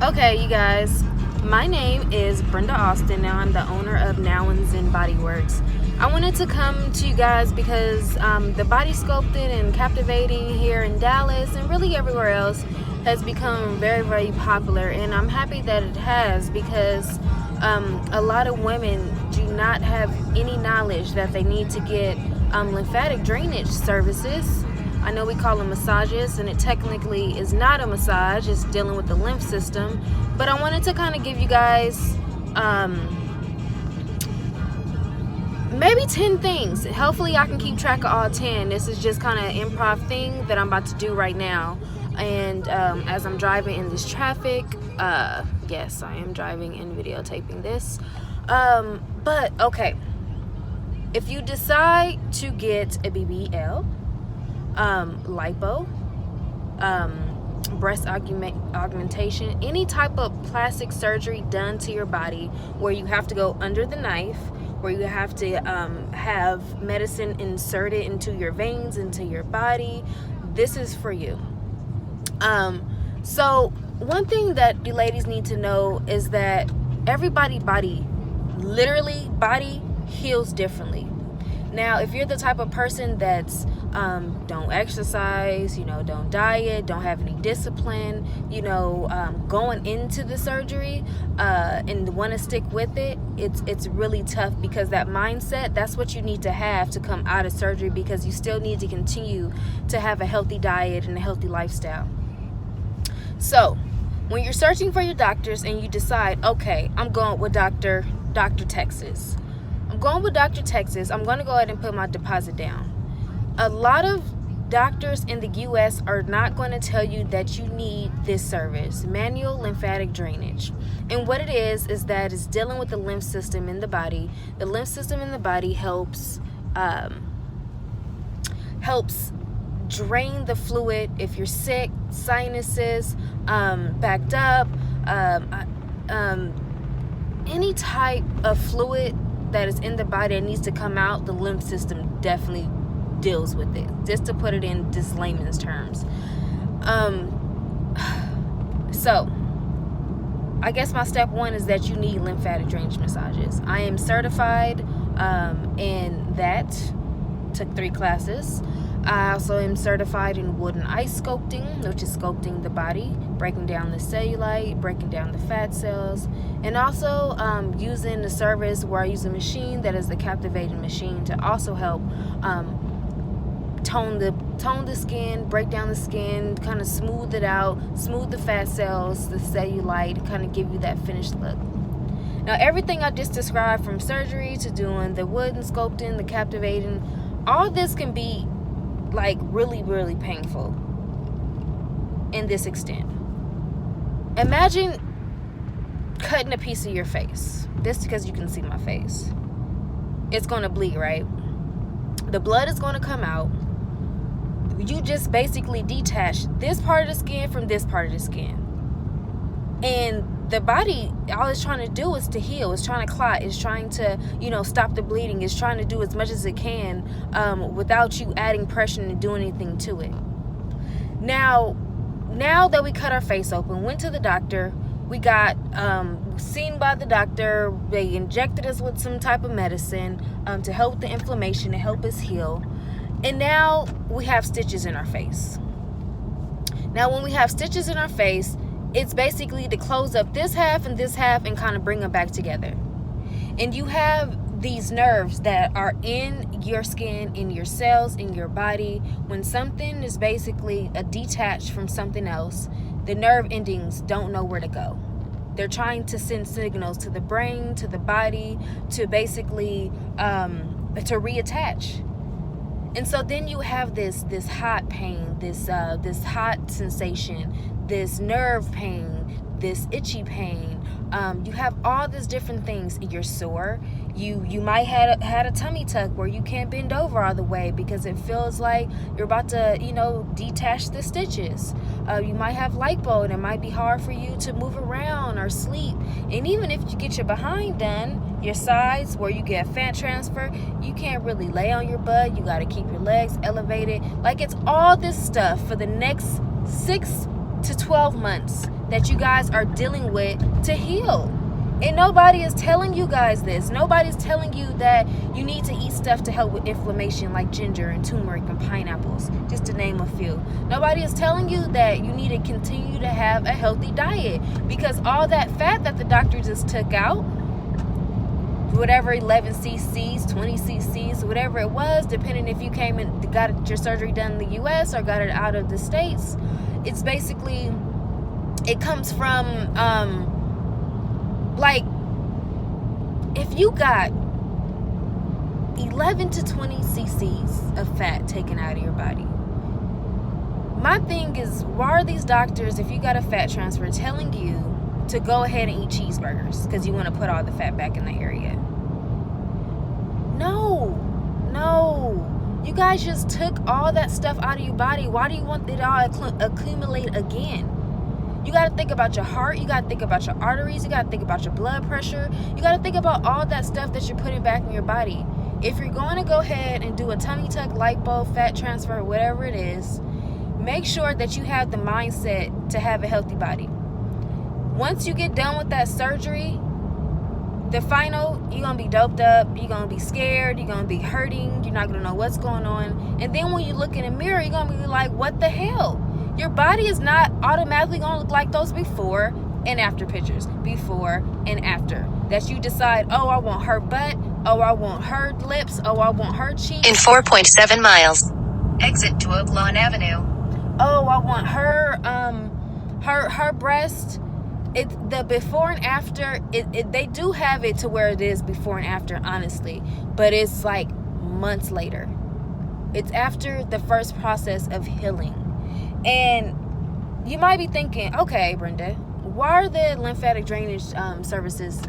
Okay, you guys, my name is Brenda Austin. Now I'm the owner of Now and Zen Body Works. I wanted to come to you guys because the body sculpting and captivating here in Dallas and really everywhere else has become very, very popular, and I'm happy that it has because a lot of women do not have any knowledge that they need to get lymphatic drainage services. I know we call them massages, and it technically is not a massage, it's dealing with the lymph system. But I wanted to kind of give you guys maybe 10 things. Hopefully I can keep track of all 10. This is just kind of an improv thing that I'm about to do right now. And as I'm driving in this traffic, yes, I am driving and videotaping this. But okay, if you decide to get a BBL, lipo, breast augmentation, any type of plastic surgery done to your body where you have to go under the knife, where you have to have medicine inserted into your veins, into your body, this is for you. So one thing that you ladies need to know is that everybody's body, literally body, heals differently. Now, if you're the type of person that's don't exercise, don't diet, don't have any discipline, going into the surgery and want to stick with it, it's really tough, because that mindset, that's what you need to have to come out of surgery, because you still need to continue to have a healthy diet and a healthy lifestyle. So when you're searching for your doctors and you decide, okay, I'm going with Dr. Texas. I'm going with Dr. Texas. I'm going to go ahead and put my deposit down. A lot of doctors in the U.S. are not going to tell you that you need this service, manual lymphatic drainage. And what it is that it's dealing with the lymph system in the body. The lymph system in the body helps drain the fluid. If you're sick, sinuses, backed up, any type of fluid that is in the body that needs to come out, the lymph system definitely deals with it. Just to put it in just layman's terms. So I guess my step one is that you need lymphatic drainage massages. I am certified in that. Took 3 classes. I also am certified in wood and ice sculpting, which is sculpting the body, breaking down the cellulite, breaking down the fat cells, and also using the service where I use a machine that is the captivating machine to also help tone the skin, break down the skin, kind of smooth it out, smooth the fat cells, the cellulite, kind of give you that finished look. Now, everything I just described, from surgery to doing the wood and sculpting, the captivating, all this can be like really, really painful in this extent. Imagine cutting a piece of your face. This because you can see my face. It's going to bleed, right? The blood is going to come out. You just basically detach this part of the skin from this part of the skin. And the body, all it's trying to do is to heal. It's trying to clot. It's trying to, stop the bleeding. It's trying to do as much as it can without you adding pressure and doing anything to it. Now that we cut our face open, went to the doctor, we got seen by the doctor. They injected us with some type of medicine to help the inflammation, to help us heal. And now we have stitches in our face. Now, when we have stitches in our face, it's basically to close up this half and kind of bring them back together. And you have these nerves that are in your skin, in your cells, in your body. When something is basically detached from something else, the nerve endings don't know where to go. They're trying to send signals to the brain, to the body, to basically to reattach. And so then you have this hot pain, this hot sensation, this nerve pain, this itchy pain. You have all these different things. You're sore. You might had a tummy tuck where you can't bend over all the way because it feels like you're about to detach the stitches. You might have lipo, and it might be hard for you to move around or sleep. And even if you get your behind done, your sides where you get fat transfer, you can't really lay on your butt. You got to keep your legs elevated. Like, it's all this stuff for the next 6 to 12 months that you guys are dealing with to heal. And nobody is telling you guys this. Nobody's telling you that you need to eat stuff to help with inflammation like ginger and turmeric and pineapples, just to name a few. Nobody is telling you that you need to continue to have a healthy diet, because all that fat that the doctor just took out, whatever 11 cc's, 20 cc's, whatever it was, depending if you came and got your surgery done in the US or got it out of the States, it's basically, it comes from like, if you got 11 to 20 cc's of fat taken out of your body, my thing is, why are these doctors, if you got a fat transfer, telling you to go ahead and eat cheeseburgers because you want to put all the fat back in the area? No. You guys just took all that stuff out of your body. Why do you want it all accumulate again? You got to think about your heart. You got to think about your arteries. You got to think about your blood pressure. You got to think about all that stuff that you're putting back in your body. If you're going to go ahead and do a tummy tuck, lipo, fat transfer, whatever it is, make sure that you have the mindset to have a healthy body. Once you get done with that surgery, the final, you're going to be doped up. You're going to be scared. You're going to be hurting. You're not going to know what's going on. And then when you look in the mirror, you're going to be like, what the hell? Your body is not automatically going to look like those before and after pictures. Before and after. That you decide, oh, I want her butt. Oh, I want her lips. Oh, I want her cheeks. In 4.7 miles, exit to Oaklawn Avenue. Oh, I want her breast. The before and after, they do have it to where it is before and after, honestly. But it's like months later. It's after the first process of healing. And you might be thinking, okay, Brenda, why are the lymphatic drainage services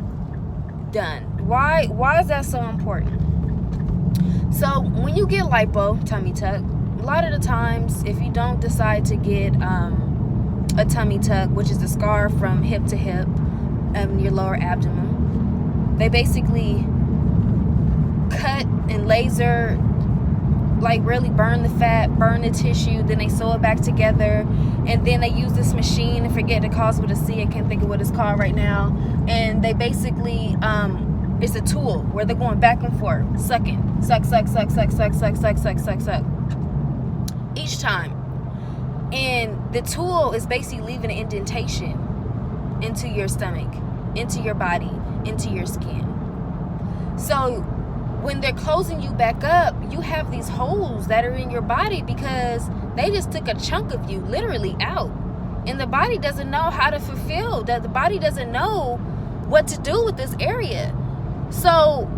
done? Why is that so important? So when you get lipo, tummy tuck, a lot of the times, if you don't decide to get a tummy tuck, which is the scar from hip to hip, your lower abdomen, they basically cut and laser, like really burn the fat, burn the tissue, then they sew it back together, and then they use this machine, I forget the cost with a C, I can't think of what it's called right now, and they basically, it's a tool where they're going back and forth, sucking, suck, each time. And the tool is basically leaving an indentation into your stomach, into your body, into your skin. So when they're closing you back up, you have these holes that are in your body because they just took a chunk of you literally out. And the body doesn't know how to fulfill that. The body doesn't know what to do with this area. So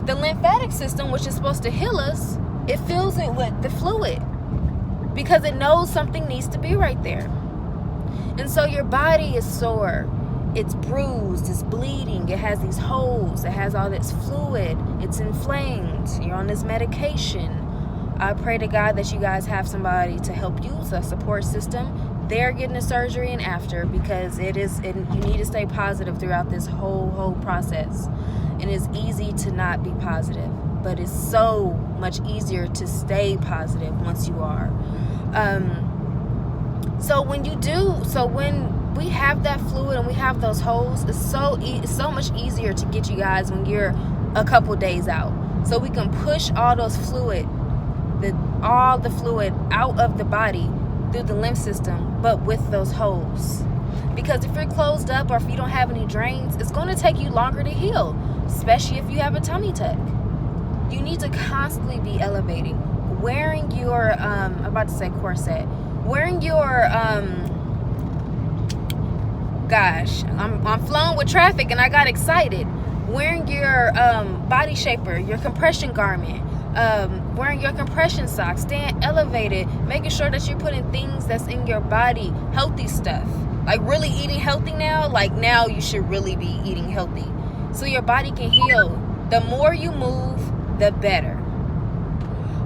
the lymphatic system, which is supposed to heal us, it fills it with the fluid because it knows something needs to be right there. And so your body is sore. It's bruised, it's bleeding, it has these holes, it has all this fluid, it's inflamed, you're on this medication. I pray to God that you guys have somebody to help you, a support system. They're getting the surgery and after, because you need to stay positive throughout this whole process. And it's easy to not be positive, but it's so much easier to stay positive once you are. When we have that fluid and we have those holes, it's so much easier to get you guys when you're a couple days out. So we can push all the fluid out of the body through the lymph system, but with those holes. Because if you're closed up or if you don't have any drains, it's going to take you longer to heal, especially if you have a tummy tuck. You need to constantly be elevating, wearing your I'm about to say corset, wearing your I'm flowing with traffic and I got excited. Wearing your body shaper, your compression garment, wearing your compression socks, staying elevated, making sure that you're putting things that's in your body, healthy stuff. Like really eating healthy now, like now you should really be eating healthy. So your body can heal. The more you move, the better.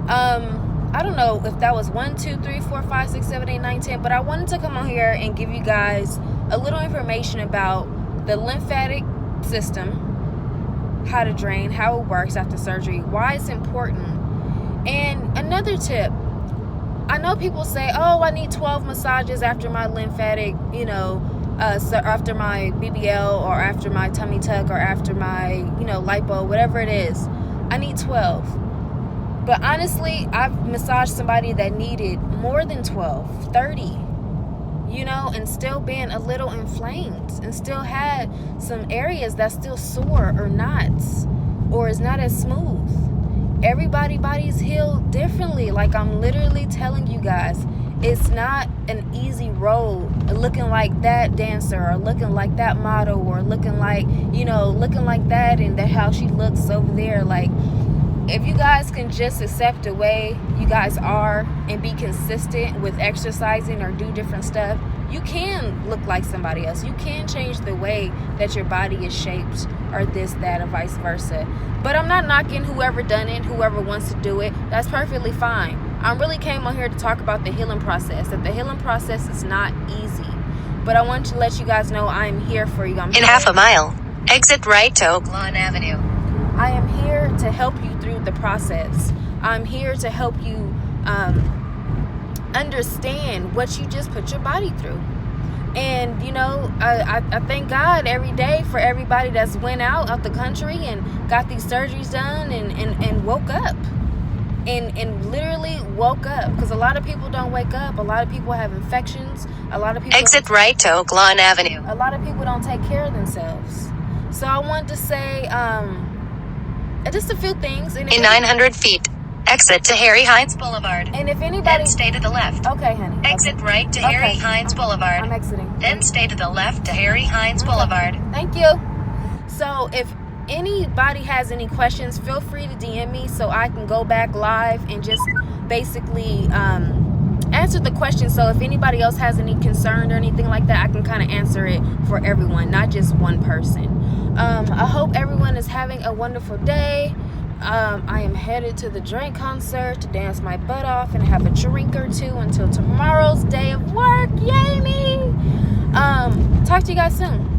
I don't know if that was 1, 2, 3, 4, 5, 6, 7, 8, 9, 10, but I wanted to come on here and give you guys a little information about the lymphatic system, how to drain, how it works after surgery, why it's important. And another tip, I know people say, oh, I need 12 massages after my lymphatic, so after my BBL or after my tummy tuck or after my, lipo, whatever it is. I need 12. But honestly, I've massaged somebody that needed more than 12, 30, and still being a little inflamed and still had some areas that's still sore or knots or is not as smooth. Everybody's body's healed differently. Like I'm literally telling you guys, it's not an easy road looking like that dancer or looking like that model or looking like that and how she looks over there. Like, if you guys can just accept the way you guys are and be consistent with exercising or do different stuff, you can look like somebody else. You can change the way that your body is shaped or this, that, or vice versa. But I'm not knocking whoever done it, whoever wants to do it. That's perfectly fine. I really came on here to talk about the healing process. That the healing process is not easy. But I want to let you guys know I am here for you. In half a mile, exit right to Oak Lawn Avenue. I am here to help you through the process. I'm here to help you understand what you just put your body through. And I thank God every day for everybody that's went out the country and got these surgeries done and woke up and literally woke up, because a lot of people don't wake up. A lot of people have infections. A lot of people exit right to Oak Lawn Avenue. A lot of people don't take care of themselves. So I wanted to say just a few things. And in 900 feet, exit to Harry Hines Boulevard. And if anybody... Then stay to the left. Okay, honey. Exit right to Harry Hines Boulevard. I'm exiting. Then stay to the left to Harry Hines Boulevard. Thank you. So if anybody has any questions, feel free to DM me so I can go back live and just basically answer the question. So if anybody else has any concern or anything like that, I can kind of answer it for everyone, not just one person. I hope everyone is having a wonderful day. I am headed to the Drake concert to dance my butt off and have a drink or two until tomorrow's day of work. Yay me! Talk to you guys soon.